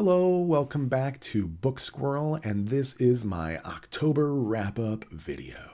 Hello, welcome back to Book Squirrel, and this is my October wrap-up video.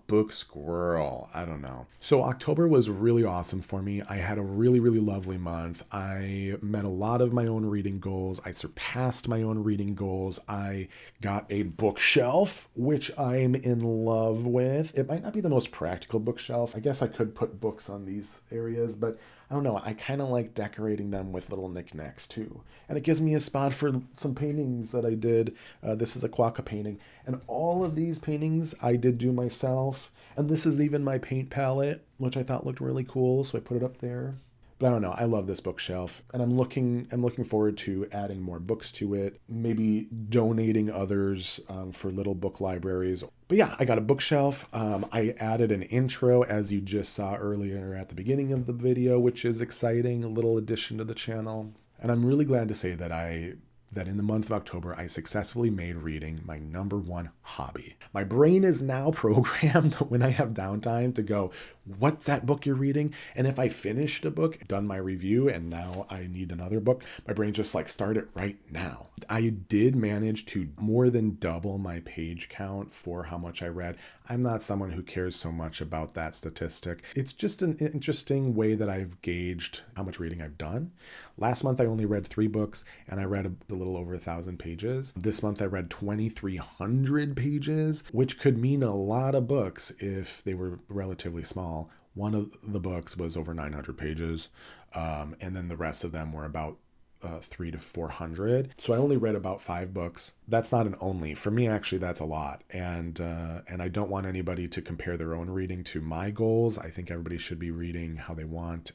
Book Squirrel. I don't know. So October was really awesome for me. I had a really lovely month. I met a lot of my own reading goals. I surpassed my own reading goals. I got a bookshelf, which I'm in love with. It might not be the most practical bookshelf. I guess I could put books on these areas, but I don't know. I kind of like decorating them with little knickknacks too. And it gives me a spot for some paintings that I did. This is a Quokka painting. And all of these paintings I did do myself. And this is even my paint palette, which I thought looked really cool. So I put it up there. But I don't know. I love this bookshelf, and I'm looking forward to adding more books to it. Maybe donating others for little book libraries. But yeah, I got a bookshelf. I added an intro, as you just saw earlier at the beginning of the video, which is exciting. A little addition to the channel, and I'm really glad to say that in the month of October, I successfully made reading my number one hobby. My brain is now programmed when I have downtime to go, what's that book you're reading? And if I finished a book, done my review, and now I need another book, my brain's just like, start it right now. I did manage to more than double my page count for how much I read. I'm not someone who cares so much about that statistic. It's just an interesting way that I've gauged how much reading I've done. Last month, I only read 3 books, and I read a little over 1,000 pages. This month, I read 2,300 pages, which could mean a lot of books if they were relatively small. One of the books was over 900 pages, and then the rest of them were about 300 to 400. So I only read about 5 books. That's not an only. For me, actually, that's a lot. And I don't want anybody to compare their own reading to my goals. I think everybody should be reading how they want,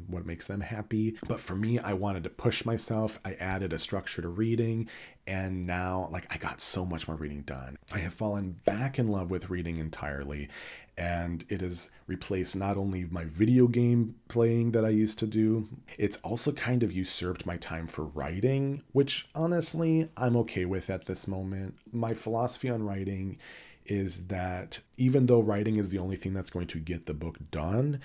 what makes them happy. But for me, I wanted to push myself. I added a structure to reading. And now, I got so much more reading done. I have fallen back in love with reading entirely. And it has replaced not only my video game playing that I used to do, it's also kind of usurped my time for writing, which honestly, I'm okay with at this moment. My philosophy on writing is that even though writing is the only thing that's going to get the book done,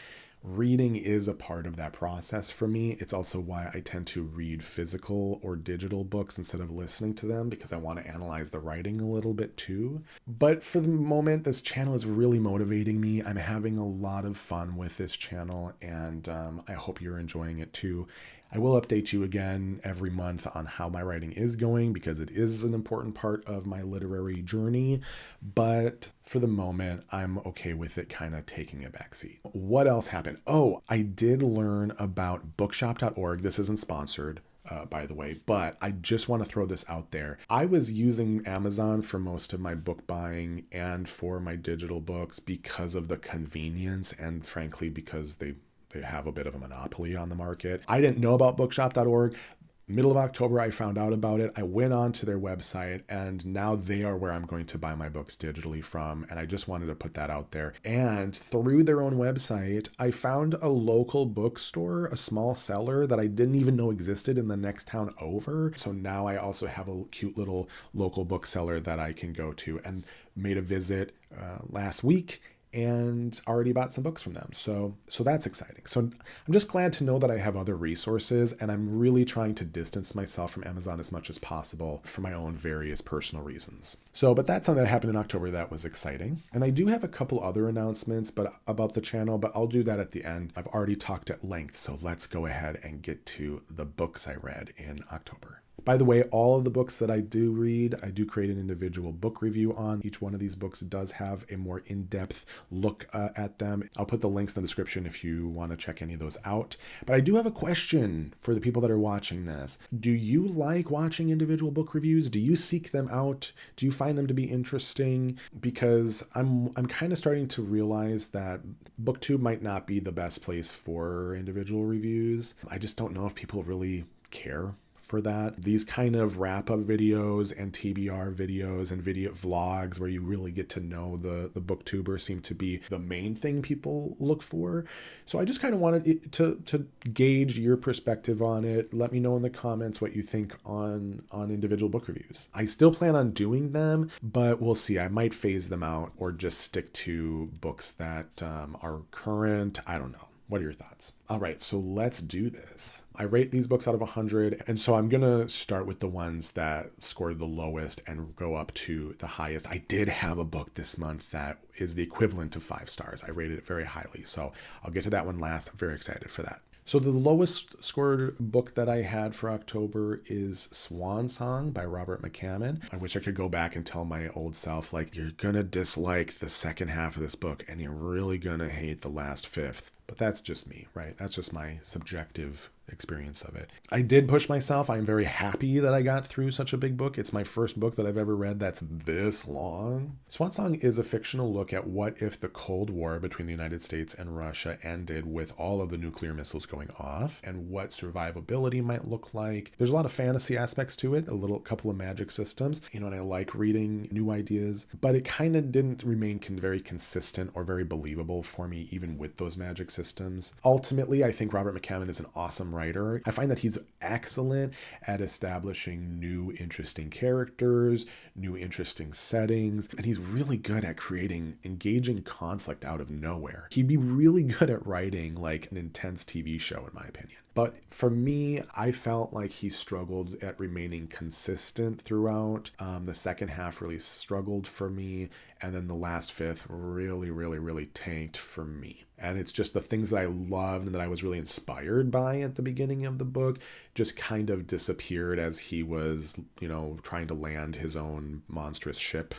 reading is a part of that process for me. It's also why I tend to read physical or digital books instead of listening to them, because I want to analyze the writing a little bit too. But for the moment, this channel is really motivating me. I'm having a lot of fun with this channel, and I hope you're enjoying it too. I will update you again every month on how my writing is going, because it is an important part of my literary journey. But for the moment, I'm okay with it kind of taking a backseat. What else happened? Oh, I did learn about bookshop.org. This isn't sponsored, by the way, but I just want to throw this out there. I was using Amazon for most of my book buying and for my digital books because of the convenience, and frankly, because they have a bit of a monopoly on the market. I didn't know about bookshop.org. Middle of October, I found out about it. I went on to their website, and now they are where I'm going to buy my books digitally from. And I just wanted to put that out there. And through their own website, I found a local bookstore, a small seller that I didn't even know existed in the next town over. So now I also have a cute little local bookseller that I can go to, and made a visit last week, and already bought some books from them. So that's exciting. So I'm just glad to know that I have other resources, and I'm really trying to distance myself from Amazon as much as possible for my own various personal reasons. But that's something that happened in October that was exciting. And I do have a couple other announcements about the channel, but I'll do that at the end. I've already talked at length, so let's go ahead and get to the books I read in October. By the way, all of the books that I do read, I do create an individual book review on. Each one of these books does have a more in-depth look at them. I'll put the links in the description if you want to check any of those out. But I do have a question for the people that are watching this. Do you like watching individual book reviews? Do you seek them out? Do you find them to be interesting? Because I'm kind of starting to realize that Booktube might not be the best place for individual reviews. I just don't know if people really care for that. These kind of wrap-up videos and TBR videos and video vlogs where you really get to know the booktuber seem to be the main thing people look for. So I just kind of wanted to gauge your perspective on it. Let me know in the comments what you think on individual book reviews. I still plan on doing them, but we'll see. I might phase them out or just stick to books that are current. I don't know. What are your thoughts? All right, so let's do this. I rate these books out of 100, and so I'm going to start with the ones that scored the lowest and go up to the highest. I did have a book this month that is the equivalent to 5 stars. I rated it very highly, so I'll get to that one last. I'm very excited for that. So the lowest scored book that I had for October is Swan Song by Robert McCammon. I wish I could go back and tell my old self, like, you're going to dislike the second half of this book and you're really going to hate the last fifth. But that's just me, right? That's just my subjective experience of it. I did push myself. I'm very happy that I got through such a big book. It's my first book that I've ever read that's this long. Swan Song is a fictional look at what if the Cold War between the United States and Russia ended with all of the nuclear missiles going off and what survivability might look like. There's a lot of fantasy aspects to it, couple of magic systems, and I like reading new ideas, but it kind of didn't remain very consistent or very believable for me, even with those magic systems. Ultimately, I think Robert McCammon is an awesome writer. I find that he's excellent at establishing new interesting characters, new interesting settings, and he's really good at creating engaging conflict out of nowhere. He'd be really good at writing like an intense TV show, in my opinion. But for me, I felt like he struggled at remaining consistent throughout. The second half really struggled for me. And then the last fifth really tanked for me. And it's just the things that I loved and that I was really inspired by at the beginning of the book just kind of disappeared as he was, trying to land his own monstrous ship.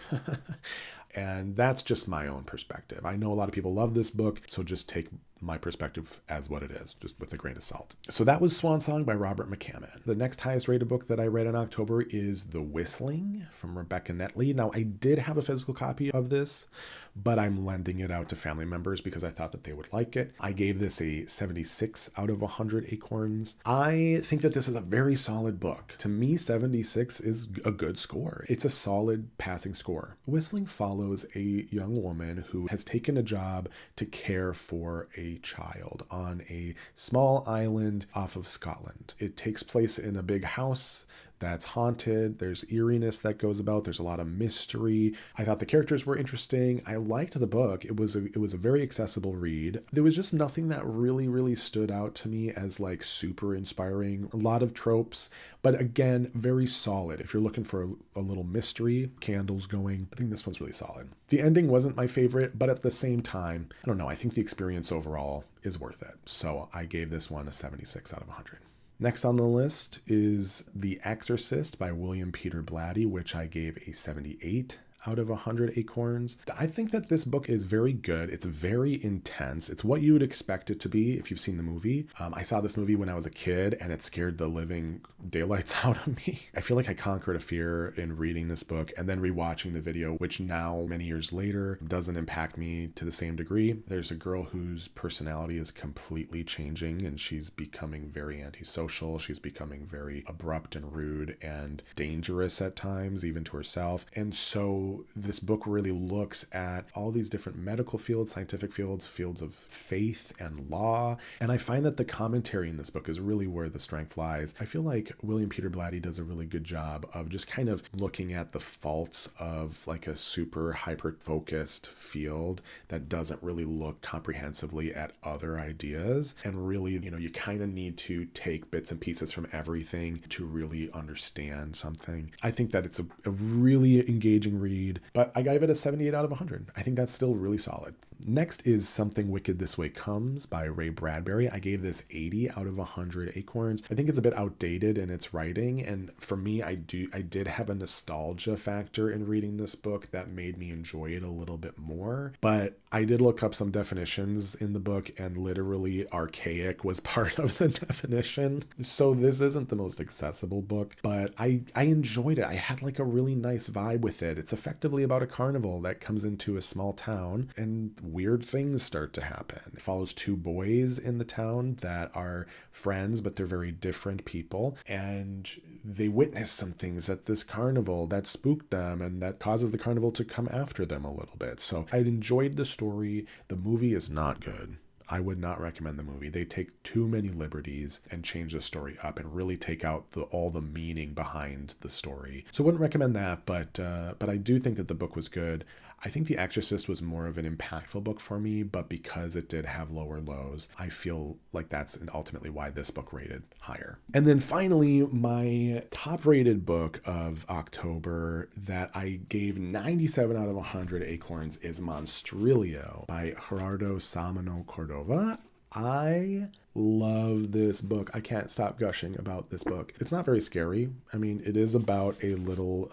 And that's just my own perspective. I know a lot of people love this book, so just take my perspective as what it is, just with a grain of salt. So that was Swan Song by Robert McCammon. The next highest rated book that I read in October is The Whistling from Rebecca Netley. Now, I did have a physical copy of this, but I'm lending it out to family members because I thought that they would like it. I gave this a 76 out of 100 acorns. I think that this is a very solid book. To me, 76 is a good score. It's a solid passing score. Whistling follows a young woman who has taken a job to care for a child on a small island off of Scotland. It takes place in a big house that's haunted. There's eeriness that goes about. There's a lot of mystery. I thought the characters were interesting. I liked the book. It was a very accessible read. There was just nothing that really stood out to me as like super inspiring. A lot of tropes, but again, very solid. If you're looking for a little mystery, candles going, I think this one's really solid. The ending wasn't my favorite, but at the same time, I don't know. I think the experience overall is worth it. So I gave this one a 76 out of 100. Next on the list is The Exorcist by William Peter Blatty, which I gave a 78 out of 100 acorns. I think that this book is very good. It's very intense. It's what you would expect it to be if you've seen the movie. I saw this movie when I was a kid and it scared the living daylights out of me. I feel like I conquered a fear in reading this book and then rewatching the video, which now, many years later, doesn't impact me to the same degree. There's a girl whose personality is completely changing and she's becoming very antisocial. She's becoming very abrupt and rude and dangerous at times, even to herself. And so this book really looks at all these different medical fields, scientific fields, fields of faith and law. And I find that the commentary in this book is really where the strength lies. I feel like William Peter Blatty does a really good job of just kind of looking at the faults of like a super hyper-focused field that doesn't really look comprehensively at other ideas. And really, you kind of need to take bits and pieces from everything to really understand something. I think that it's a really engaging read. But I gave it a 78 out of 100. I think that's still really solid. Next is Something Wicked This Way Comes by Ray Bradbury. I gave this 80 out of 100 acorns. I think it's a bit outdated in its writing, and for me, I did have a nostalgia factor in reading this book that made me enjoy it a little bit more. But I did look up some definitions in the book, and literally archaic was part of the definition. So this isn't the most accessible book, but I enjoyed it. I had like a really nice vibe with it. It's effectively about a carnival that comes into a small town and weird things start to happen. It follows two boys in the town that are friends, but they're very different people. And they witness some things at this carnival that spooked them and that causes the carnival to come after them a little bit. So I enjoyed the story. The movie is not good. I would not recommend the movie. They take too many liberties and change the story up and really take out all the meaning behind the story. So I wouldn't recommend that, but I do think that the book was good. I think The Exorcist was more of an impactful book for me, but because it did have lower lows, I feel like that's ultimately why this book rated higher. And then finally, my top rated book of October that I gave 97 out of 100 acorns is Monstrilio by Gerardo Samano Cordova. I love this book. I can't stop gushing about this book. It's not very scary. I mean, it is about a little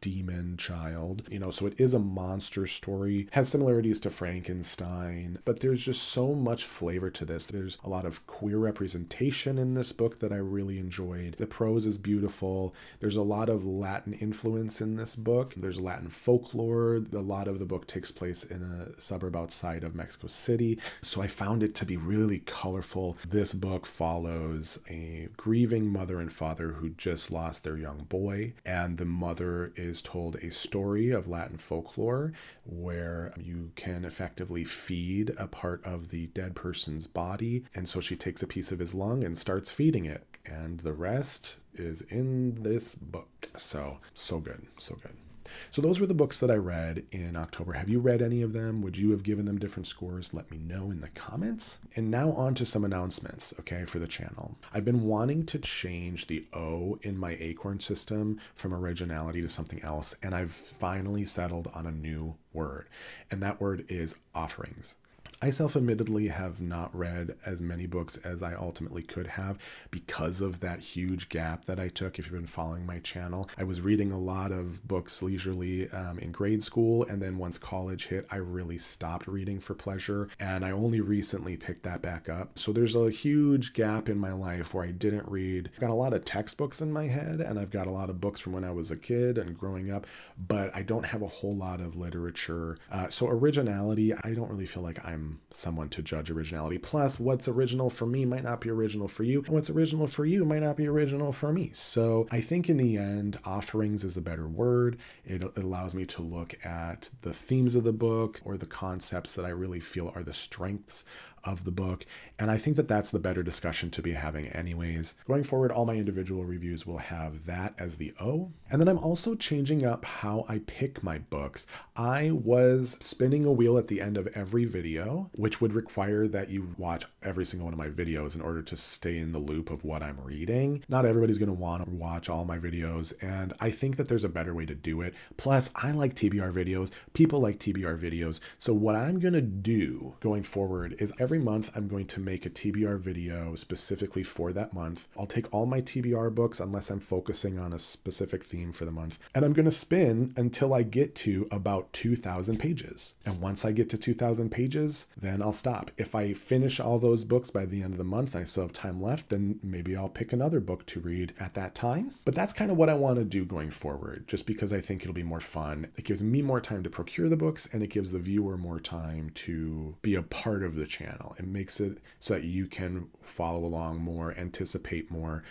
demon child, so it is a monster story. Has similarities to Frankenstein, but there's just so much flavor to this. There's a lot of queer representation in this book that I really enjoyed. The prose is beautiful. There's a lot of Latin influence in this book. There's Latin folklore. A lot of the book takes place in a suburb outside of Mexico City. So I found it to be really colorful. This book follows a grieving mother and father who just lost their young boy, and the mother is told a story of Latin folklore where you can effectively feed a part of the dead person's body, and so she takes a piece of his lung and starts feeding it, and the rest is in this book. So good, so good. So those were the books that I read in October. Have you read any of them? Would you have given them different scores? Let me know in the comments. And now on to some announcements, okay, for the channel. I've been wanting to change the O in my ACORN system from originality to something else, and I've finally settled on a new word, and that word is offerings. I self-admittedly have not read as many books as I ultimately could have because of that huge gap that I took. If you've been following my channel, I was reading a lot of books leisurely in grade school, and then once college hit, I really stopped reading for pleasure, and I only recently picked that back up. So there's a huge gap in my life where I didn't read. I've got a lot of textbooks in my head, and I've got a lot of books from when I was a kid and growing up, but I don't have a whole lot of literature. So originality, I don't really feel like I'm someone to judge originality. Plus, what's original for me might not be original for you, and what's original for you might not be original for me. So I think in the end, offerings is a better word. It allows me to look at the themes of the book or the concepts that I really feel are the strengths of the book. And I think that that's the better discussion to be having anyways. Going forward, all my individual reviews will have that as the O. And then I'm also changing up how I pick my books. I was spinning a wheel at the end of every video, which would require that you watch every single one of my videos in order to stay in the loop of what I'm reading. Not everybody's going to want to watch all my videos, and I think that there's a better way to do it. Plus, I like TBR videos. People like TBR videos. So what I'm going to do going forward is every month I'm going to make a TBR video specifically for that month. I'll take all my TBR books unless I'm focusing on a specific theme for the month, and I'm going to spin until I get to about 2,000 pages. And once I get to 2,000 pages, then I'll stop. If I finish all those books by the end of the month, I still have time left, then maybe I'll pick another book to read at that time. But that's kind of what I want to do going forward, just because I think it'll be more fun. It gives me more time to procure the books, and it gives the viewer more time to be a part of the channel. It makes it so that you can follow along more, anticipate more,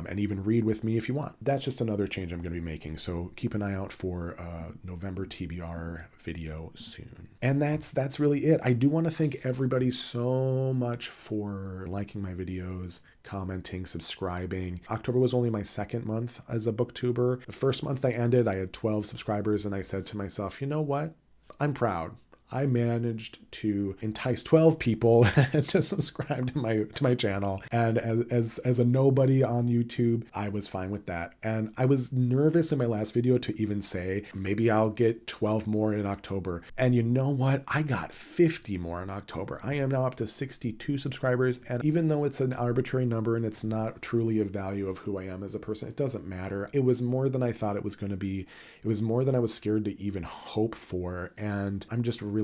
and even read with me if you want. That's just another change I'm going to be making. So keep an eye out for a November TBR video soon. And that's really it. I do want to thank everybody so much for liking my videos, commenting, subscribing. October was only my second month as a booktuber. The first month I ended, I had 12 subscribers, and I said to myself, you know what? I'm proud. I managed to entice 12 people to subscribe to my channel. And as a nobody on YouTube, I was fine with that. And I was nervous in my last video to even say, maybe I'll get 12 more in October. And you know what? I got 50 more in October. I am now up to 62 subscribers. And even though it's an arbitrary number and it's not truly a value of who I am as a person, it doesn't matter. It was more than I thought it was going to be. It was more than I was scared to even hope for. And I'm just really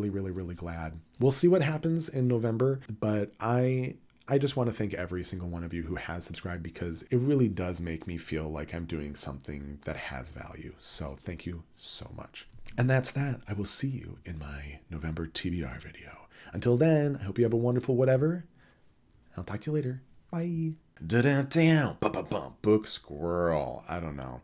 glad. We'll see what happens in November, but I just want to thank every single one of you who has subscribed, because it really does make me feel like I'm doing something that has value. So thank you so much. And that's that. I will see you in my November TBR video. Until then, I hope you have a wonderful whatever. I'll talk to you later. Bye. Da-da-down. Book Squirrel. I don't know.